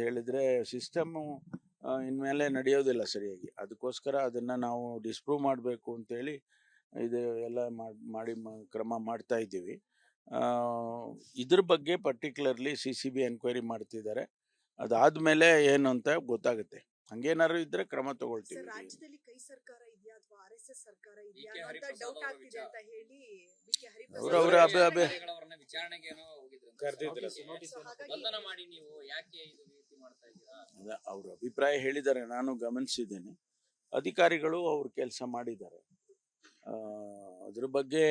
ಹೇಳಿದ್ರೆ ಸಿಸ್ಟಮ್ಮು ಇನ್ಮೇಲೆ ನಡೆಯೋದಿಲ್ಲ ಸರಿಯಾಗಿ. ಅದಕ್ಕೋಸ್ಕರ ಅದನ್ನು ನಾವು ಡಿಸ್ಪ್ರೂವ್ ಮಾಡಬೇಕು ಅಂತೇಳಿ ಇದು ಎಲ್ಲ ಮಾಡಿ ಕ್ರಮ ಮಾಡ್ತಾ ಇದ್ದೀವಿ. ಇದ್ರ ಬಗ್ಗೆ ಪರ್ಟಿಕ್ಯುಲರ್ಲಿ CCB ಎನ್ಕ್ವೈರಿ ಮಾಡ್ತಿದ್ದಾರೆ. ಅದಾದ್ಮೇಲೆ ಏನು ಅಂತ ಗೊತ್ತಾಗುತ್ತೆ. ಹಂಗೇನಾದ್ರು ಇದ್ರೆ ಕ್ರಮ ತಗೊಳ್ತೀವಿ. ರಾಜ್ಯದಲ್ಲಿ ಕೈ ಸರ್ಕಾರ ಇದೆಯಾ ಅಥವಾ RSS ಸರ್ಕಾರ ಇದೆಯಾ ಅಂತ ಡೌಟ್ ಆಗ್ತಿದೆ ಅಂತ ಹೇಳಿ BK ಹರಿಪ್ರಸಾದ್ ವಿಚಾರಣೆಗೆ ಏನೋ ಹೋಗಿದ್ರು, ಬಂಧನ ಮಾಡಿ ನೀವು ಯಾಕೆ ಇದು ರೀತಿ ಮಾಡ್ತಾ ಇದ್ದೀರಾ? ಅವ್ರ ಅಭಿಪ್ರಾಯ ಹೇಳಿದ್ದಾರೆ, ನಾನು ಗಮನಿಸಿದ್ದೇನೆ. ಅಧಿಕಾರಿಗಳು ಅವ್ರ ಕೆಲಸ ಮಾಡಿದ್ದಾರೆ. ಅದ್ರ ಬಗ್ಗೆ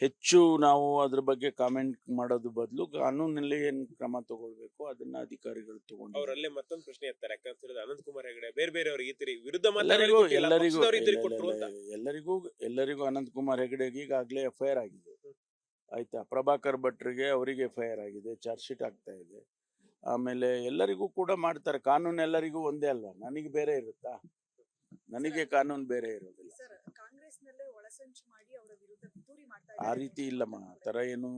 ಹೆಚ್ಚು ನಾವು ಅದ್ರ ಬಗ್ಗೆ ಕಾಮೆಂಟ್ ಮಾಡೋದು ಬದಲು ಕಾನೂನಲ್ಲಿ ಏನ್ ಕ್ರಮ ತಗೊಳ್ಬೇಕು ಅದನ್ನ ಅಧಿಕಾರಿಗಳು ತಗೊಂಡು. ಅವರಲ್ಲೇ ಮತ್ತೊಂದು ಪ್ರಶ್ನೆ ಎತ್ತಾರೆ, ಯಾಕಂದ್ರೆ ಅನಂತ್ ಕುಮಾರ್ ಹೆಗಡೆ ಬೇರೆಯವರು ಈ ತರ ವಿರುದ್ಧ ಎಲ್ಲರಿಗೂ ಅನಂತ್ ಕುಮಾರ್ ಹೆಗಡೆಗೆ ಈಗಾಗಲೇ FIR ಆಗಿದೆ. ಆಯ್ತಾ, ಪ್ರಭಾಕರ್ ಭಟ್ರಿಗೆ ಅವರಿಗೆ FIR ಆಗಿದೆ, ಚಾರ್ಜ್ ಶೀಟ್ ಆಗ್ತಾ ಇದೆ. ಆಮೇಲೆ ಎಲ್ಲರಿಗೂ ಕೂಡ ಮಾಡ್ತಾರೆ. ಕಾನೂನು ಎಲ್ಲರಿಗೂ ಒಂದೇ ಅಲ್ವಾ? ನನಗೆ ಬೇರೆ ಇರುತ್ತಾ? ನನಗೆ ಕಾನೂನು ಬೇರೆ ಇರೋದಿಲ್ಲ. ಆ ರೀತಿ ಇಲ್ಲಮ್ಮ, ಆ ಥರ ಏನು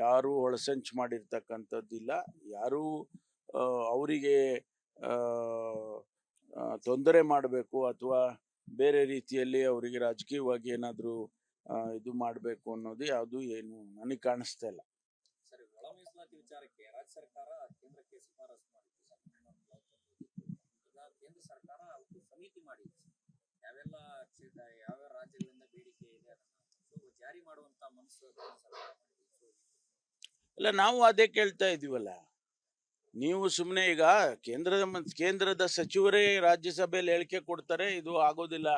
ಯಾರು ಒಳಸಂಚು ಮಾಡಿರ್ತಕ್ಕಂಥದ್ದಿಲ್ಲ. ಯಾರು ಅವರಿಗೆ ತೊಂದರೆ ಮಾಡಬೇಕು ಅಥವಾ ಬೇರೆ ರೀತಿಯಲ್ಲಿ ಅವರಿಗೆ ರಾಜಕೀಯವಾಗಿ ಏನಾದರೂ ಇದು ಮಾಡಬೇಕು ಅನ್ನೋದು ಯಾವುದು ಏನು ನನಗೆ ಕಾಣಿಸ್ತಾ ಇಲ್ಲ. ಒಳ ಮೀಸಲಾತಿ ವಿಚಾರಕ್ಕೆ ರಾಜ್ಯ ಸರ್ಕಾರ ಕೇಂದ್ರಕ್ಕೆ ಶಿಫಾರಸು ಮಾಡಿತ್ತು. ಕೇಂದ್ರ ಸರ್ಕಾರ ಸಮಿತಿ ಮಾಡಿದೆ, ಯಾವೆಲ್ಲ ಯಾವ ರಾಜ್ಯಗಳಿಂದ ಬೇಡಿಕೆ ಇದೆ ಅದನ್ನು ಜಾರಿ ಮಾಡುವಂತ ಮನಸ್ಸು ಅಲ್ಲ. ನಾವು ಅದೇ ಕೇಳ್ತಾ ಇದೀವಲ್ಲ. ನೀವು ಸುಮ್ಮನೆ ಈಗ ಕೇಂದ್ರದ ಸಚಿವರೇ ರಾಜ್ಯಸಭೆಯಲ್ಲಿ ಹೇಳಿಕೆ ಕೊಡ್ತಾರೆ, ಇದು ಆಗೋದಿಲ್ಲ,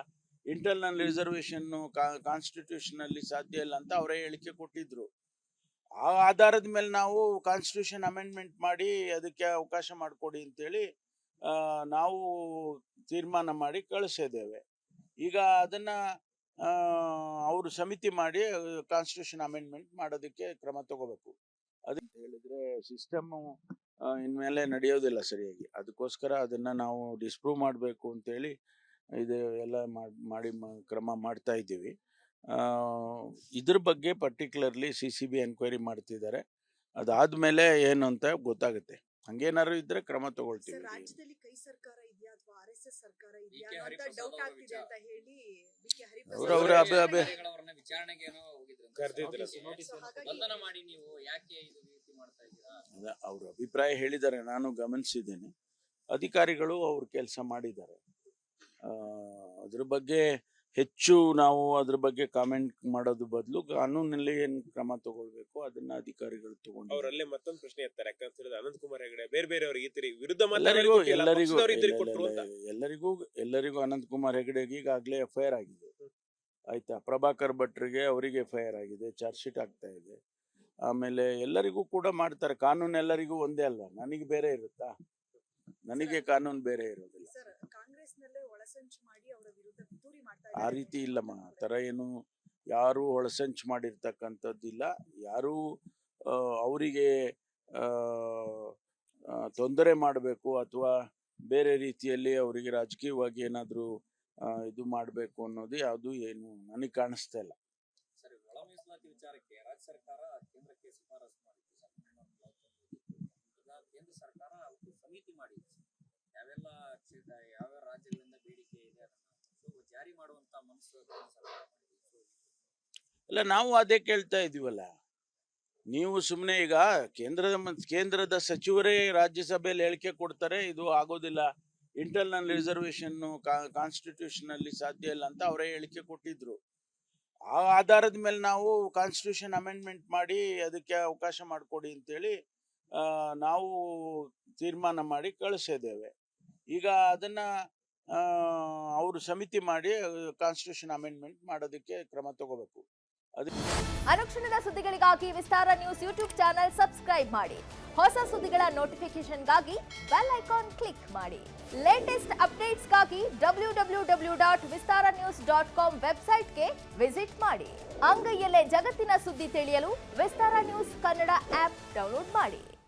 ಇಂಟರ್ನಲ್ ರಿಸರ್ವೇಶನ್ ಕಾನ್ಸ್ಟಿಟ್ಯೂಷನ್ ಅಲ್ಲಿ ಸಾಧ್ಯ ಇಲ್ಲ ಅಂತ ಅವರೇ ಹೇಳಿಕೆ ಕೊಟ್ಟಿದ್ರು. ಆ ಆಧಾರದ ಮೇಲೆ ನಾವು ಕಾನ್ಸ್ಟಿಟ್ಯೂಷನ್ ಅಮೆಂಡ್ಮೆಂಟ್ ಮಾಡಿ ಅದಕ್ಕೆ ಅವಕಾಶ ಮಾಡಿಕೊಡಿ ಅಂತೇಳಿ ನಾವು ತೀರ್ಮಾನ ಮಾಡಿ ಕಳಿಸಿದ್ದೇವೆ. ಈಗ ಅದನ್ನ ಅವರು ಸಮಿತಿ ಮಾಡಿ ಕಾನ್ಸ್ಟಿಟ್ಯೂಷನ್ ಅಮೆಂಡ್ಮೆಂಟ್ ಮಾಡೋದಕ್ಕೆ ಕ್ರಮ ತಗೋಬೇಕು. ಅದಂತ ಹೇಳಿದ್ರೆ ಸಿಸ್ಟಮ್ಮು ಇನ್ಮೇಲೆ ನಡೆಯೋದಿಲ್ಲ ಸರಿಯಾಗಿ. ಅದಕ್ಕೋಸ್ಕರ ಅದನ್ನ ನಾವು ಡಿಸ್ಪ್ರೂವ್ ಮಾಡಬೇಕು ಅಂತೇಳಿ ಇದು ಎಲ್ಲ ಮಾಡಿ ಕ್ರಮ ಮಾಡ್ತಾ ಇದ್ದೀವಿ. ಇದ್ರ ಬಗ್ಗೆ ಪರ್ಟಿಕ್ಯುಲರ್ಲಿ CCB ಎನ್ಕ್ವೈರಿ ಮಾಡ್ತಿದ್ದಾರೆ. ಅದಾದ್ಮೇಲೆ ಏನು ಅಂತ ಗೊತ್ತಾಗುತ್ತೆ. ಹಂಗೇನಾದ್ರು ಇದ್ರೆ ಕ್ರಮ ತಗೊಳ್ತೀವಿ. ರಾಜ್ಯದಲ್ಲಿ ಕೈ ಸರ್ಕಾರ ಇದೆಯಾ ಅಥವಾ RSS ಸರ್ಕಾರ ಇದೆಯಾ ಅಂತ ಡೌಟ್ ಆಗ್ತಿದೆ ಅಂತ ಹೇಳಿ BK ಹರಿಪ್ರಸಾದ್ ವಿಚಾರಣೆಗೆ ಏನೋ ಹೋಗಿದ್ರು, ಬಂಧನ ಮಾಡಿ ನೀವು ಯಾಕೆ ಇದು ರೀತಿ ಮಾಡ್ತಾ ಇದ್ದೀರಾ? ಅವ್ರ ಅಭಿಪ್ರಾಯ ಹೇಳಿದ್ದಾರೆ, ನಾನು ಗಮನಿಸಿದ್ದೇನೆ. ಅಧಿಕಾರಿಗಳು ಅವ್ರ ಕೆಲಸ ಮಾಡಿದ್ದಾರೆ. ಅದ್ರ ಬಗ್ಗೆ ಹೆಚ್ಚು ನಾವು ಅದ್ರ ಬಗ್ಗೆ ಕಾಮೆಂಟ್ ಮಾಡೋದು ಬದಲು ಕಾನೂನಲ್ಲಿ ಏನ್ ಕ್ರಮ ತಗೊಳ್ಬೇಕು ಅದನ್ನ ಅಧಿಕಾರಿಗಳು ತಗೊಂಡು. ಅವರಲ್ಲೇ ಮತ್ತೊಂದು ಪ್ರಶ್ನೆ ಎತ್ತಾರೆ, ಯಾಕಂದ್ರೆ ಅನಂತ್ ಕುಮಾರ್ ಹೆಗಡೆ ಬೇರೆಯವರು ಈ ತರ ವಿರುದ್ಧ ಎಲ್ಲರಿಗೂ ಅನಂತ್ ಕುಮಾರ್ ಹೆಗಡೆಗೆ ಈಗಾಗಲೇ FIR ಆಗಿದೆ. ಆಯ್ತಾ, ಪ್ರಭಾಕರ್ ಭಟ್ರಿಗೆ ಅವರಿಗೆ FIR ಆಗಿದೆ, ಚಾರ್ಜ್ ಶೀಟ್ ಆಗ್ತಾ ಇದೆ. ಆಮೇಲೆ ಎಲ್ಲರಿಗೂ ಕೂಡ ಮಾಡ್ತಾರೆ. ಕಾನೂನು ಎಲ್ಲರಿಗೂ ಒಂದೇ ಅಲ್ವಾ? ನನಗೆ ಬೇರೆ ಇರುತ್ತಾ? ನನಗೆ ಕಾನೂನು ಬೇರೆ ಇರೋದಿಲ್ಲ. ಆ ರೀತಿ ಇಲ್ಲಮ್ಮ, ಆ ಥರ ಏನು ಯಾರು ಒಳಸಂಚು ಮಾಡಿರ್ತಕ್ಕಂಥದ್ದಿಲ್ಲ. ಯಾರು ಅವರಿಗೆ ತೊಂದರೆ ಮಾಡಬೇಕು ಅಥವಾ ಬೇರೆ ರೀತಿಯಲ್ಲಿ ಅವರಿಗೆ ರಾಜಕೀಯವಾಗಿ ಏನಾದರೂ ಇದು ಮಾಡಬೇಕು ಅನ್ನೋದು ಯಾವುದು ಏನು ನನಗೆ ಕಾಣಿಸ್ತಾ ಇಲ್ಲ. ಒಳ ಮೀಸಲಾತಿ ವಿಚಾರಕ್ಕೆ ರಾಜ್ಯ ಸರ್ಕಾರ ಕೇಂದ್ರಕ್ಕೆ ಶಿಫಾರಸು ಮಾಡಿತ್ತು. ಕೇಂದ್ರ ಸರ್ಕಾರ ಸಮಿತಿ ಮಾಡಿದೆ, ಯಾವೆಲ್ಲ ಯಾವ ರಾಜ್ಯಗಳಿಂದ ಬೇಡಿಕೆ ಇದೆ ಅದನ್ನು ಜಾರಿ ಮಾಡುವಂತ ಮನಸ್ಸು ಅಲ್ಲ. ನಾವು ಅದೇ ಕೇಳ್ತಾ ಇದೀವಲ್ಲ. ನೀವು ಸುಮ್ಮನೆ ಈಗ ಕೇಂದ್ರದ ಸಚಿವರೇ ರಾಜ್ಯಸಭೆಯಲ್ಲಿ ಹೇಳಿಕೆ ಕೊಡ್ತಾರೆ, ಇದು ಆಗೋದಿಲ್ಲ, ಇಂಟರ್ನಲ್ ರಿಸರ್ವೇಶನ್ ಕಾನ್ಸ್ಟಿಟ್ಯೂಷನ್ ಅಲ್ಲಿ ಸಾಧ್ಯ ಇಲ್ಲ ಅಂತ ಅವರೇ ಹೇಳಿಕೆ ಕೊಟ್ಟಿದ್ರು. ಆ ಆಧಾರದ ಮೇಲೆ ನಾವು ಕಾನ್ಸ್ಟಿಟ್ಯೂಷನ್ ಅಮೆಂಡ್ಮೆಂಟ್ ಮಾಡಿ ಅದಕ್ಕೆ ಅವಕಾಶ ಮಾಡಿಕೊಡಿ ಅಂತೇಳಿ ನಾವು ತೀರ್ಮಾನ ಮಾಡಿ ಕಳಿಸಿದ್ದೇವೆ. ಈಗ ಅದನ್ನ ಅವರು ಸಮಿತಿ ಮಾಡಿ ಕಾನ್ಸ್ಟಿಟ್ಯೂಷನ್ ಅಮೆಂಡ್ಮೆಂಟ್ ಮಾಡೋದಕ್ಕೆ ಕ್ರಮ ತಗೋಬೇಕು. ಅನುಕ್ಷಣದ ಸುದ್ದಿಗಳಿಗಾಗಿ ವಿಸ್ತಾರ ನ್ಯೂಸ್ ಯೂಟ್ಯೂಬ್ ಚಾನೆಲ್ ಸಬ್ಸ್ಕ್ರೈಬ್ ಮಾಡಿ. ಹೊಸ ಸುದ್ದಿಗಳ ನೋಟಿಫಿಕೇಶನ್ಗಾಗಿ ಬೆಲ್ ಐಕಾನ್ ಕ್ಲಿಕ್ ಮಾಡಿ. ಲೇಟೆಸ್ಟ್ ಅಪ್ಡೇಟ್ಸ್ಗಾಗಿ www.vistaranews.com ವೆಬ್ಸೈಟ್ಗೆ ವಿಸಿಟ್ ಮಾಡಿ. ಅಂಗೈಯಲ್ಲೇ ಜಗತ್ತಿನ ಸುದ್ದಿ ತಿಳಿಯಲು ವಿಸ್ತಾರ ನ್ಯೂಸ್ ಕನ್ನಡ ಆಪ್ ಡೌನ್ಲೋಡ್ ಮಾಡಿ.